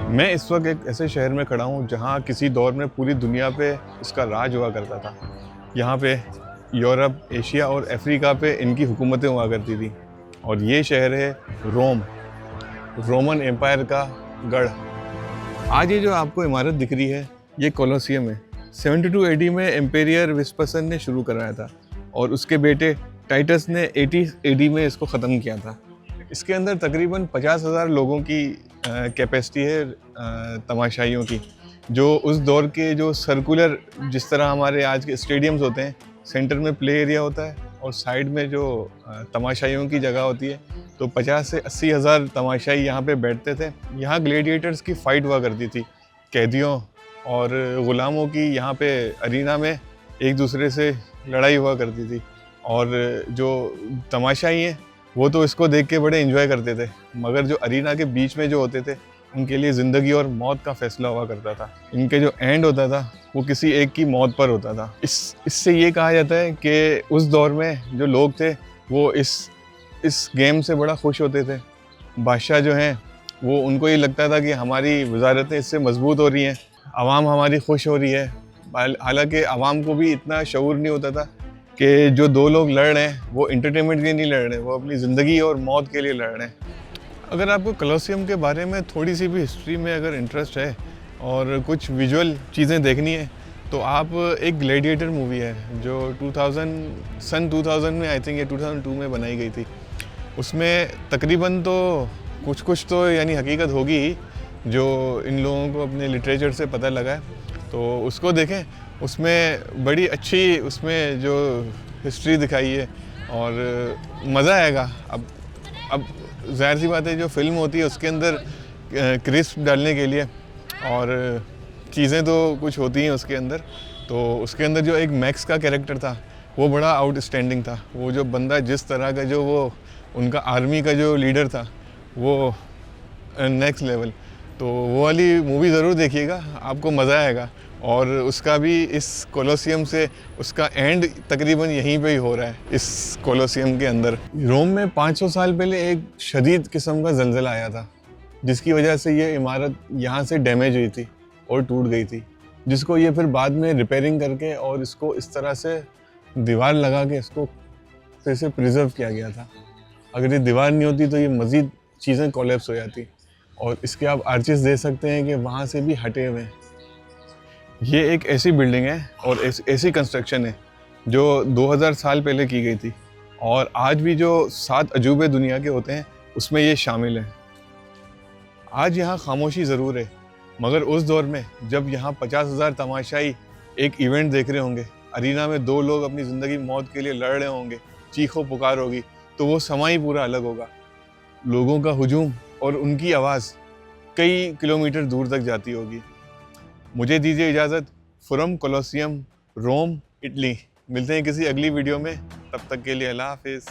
मैं इस वक्त एक ऐसे शहर में खड़ा हूँ जहाँ किसी दौर में पूरी दुनिया पे इसका राज हुआ करता था। यहाँ पे यूरोप, एशिया और अफ्रीका पे इनकी हुकूमतें हुआ करती थी। और ये शहर है रोम, रोमन एम्पायर का गढ़। आज ये जो आपको इमारत दिख रही है ये कोलोसियम है। 72 एडी में एम्पेरियर वेस्पसियन ने शुरू कराया था और उसके बेटे टाइटस ने 80 एडी में इसको ख़त्म किया था। इसके अंदर तकरीबन 50,000 लोगों की कैपेसिटी है तमाशाइयों की, जो उस दौर के जो सर्कुलर, जिस तरह हमारे आज के स्टेडियम्स होते हैं, सेंटर में प्ले एरिया होता है और साइड में जो तमाशाइयों की जगह होती है, तो 50 से 80,000 तमाशाई यहाँ पे बैठते थे। यहाँ ग्लेडिएटर्स की फ़ाइट हुआ करती थी, कैदियों और ग़ुलामों की यहाँ पे अरीना में एक दूसरे से लड़ाई हुआ करती थी। और जो तमाशाई हैं वो तो इसको देख के बड़े एंजॉय करते थे, मगर जो अरीना के बीच में जो होते थे उनके लिए ज़िंदगी और मौत का फैसला हुआ करता था। इनके जो एंड होता था वो किसी एक की मौत पर होता था। इससे ये कहा जाता है कि उस दौर में जो लोग थे वो इस गेम से बड़ा खुश होते थे। बादशाह जो हैं वो, उनको ये लगता था कि हमारी वजारतें इससे मजबूत हो रही हैं, आवाम हमारी खुश हो रही है। हालांकि आवाम को भी इतना शऊर नहीं होता था कि जो दो लोग लड़ रहे हैं वो इंटरटेनमेंट के लिए नहीं लड़ रहे, वो अपनी ज़िंदगी और मौत के लिए लड़ रहे हैं। अगर आपको कोलोसियम के बारे में थोड़ी सी भी हिस्ट्री में अगर इंटरेस्ट है और कुछ विजुअल चीज़ें देखनी है तो आप, एक ग्लैडिएटर मूवी है जो सन 2000 में, आई थिंक ये 2002 में बनाई गई थी। उसमें तकरीबन तो कुछ तो यानी हकीकत होगी ही, जो इन लोगों को अपने लिटरेचर से पता लगा है, तो उसको देखें। उसमें बड़ी अच्छी उसमें जो हिस्ट्री दिखाई है और मज़ा आएगा। अब ज़ाहिर सी बात है, जो फिल्म होती है उसके अंदर क्रिस्प डालने के लिए और चीज़ें तो कुछ होती हैं उसके अंदर, तो उसके अंदर जो एक मैक्स का कैरेक्टर था वो बड़ा आउटस्टैंडिंग था। वो जो बंदा, जिस तरह का जो वो उनका आर्मी का जो लीडर था, वो नेक्स्ट लेवल। तो वो वाली मूवी ज़रूर देखिएगा, आपको मज़ा आएगा। और उसका भी इस कोलोसियम से उसका एंड तकरीबन यहीं पे ही हो रहा है, इस कोलोसियम के अंदर। रोम में 500 साल पहले एक शदीद किस्म का ज़लज़ला आया था, जिसकी वजह से ये इमारत यहाँ से डैमेज हुई थी और टूट गई थी, जिसको ये फिर बाद में रिपेयरिंग करके और इसको इस तरह से दीवार लगा के इसको फिर से प्रिजर्व किया गया था। अगर ये दीवार नहीं होती तो ये मज़ीद चीज़ें कोलैप्स हो जाती। और इसके आप आर्चेस दे सकते हैं कि वहाँ से भी हटे हुए हैं। ये एक ऐसी बिल्डिंग है और ऐसी कंस्ट्रक्शन है जो 2000 साल पहले की गई थी, और आज भी जो 7 अजूबे दुनिया के होते हैं उसमें ये शामिल है। आज यहाँ खामोशी ज़रूर है, मगर उस दौर में जब यहाँ 50,000 तमाशाई एक इवेंट देख रहे होंगे, अरीना में 2 लोग अपनी ज़िंदगी मौत के लिए लड़ रहे होंगे, चीखो पुकार होगी, तो वो समय ही पूरा अलग होगा। लोगों का हुजूम और उनकी आवाज़ कई किलोमीटर दूर तक जाती होगी। मुझे दीजिए इजाज़त। From Colosseum, Rome, Italy. मिलते हैं किसी अगली वीडियो में, तब तक के लिए अल्लाह हाफिज़।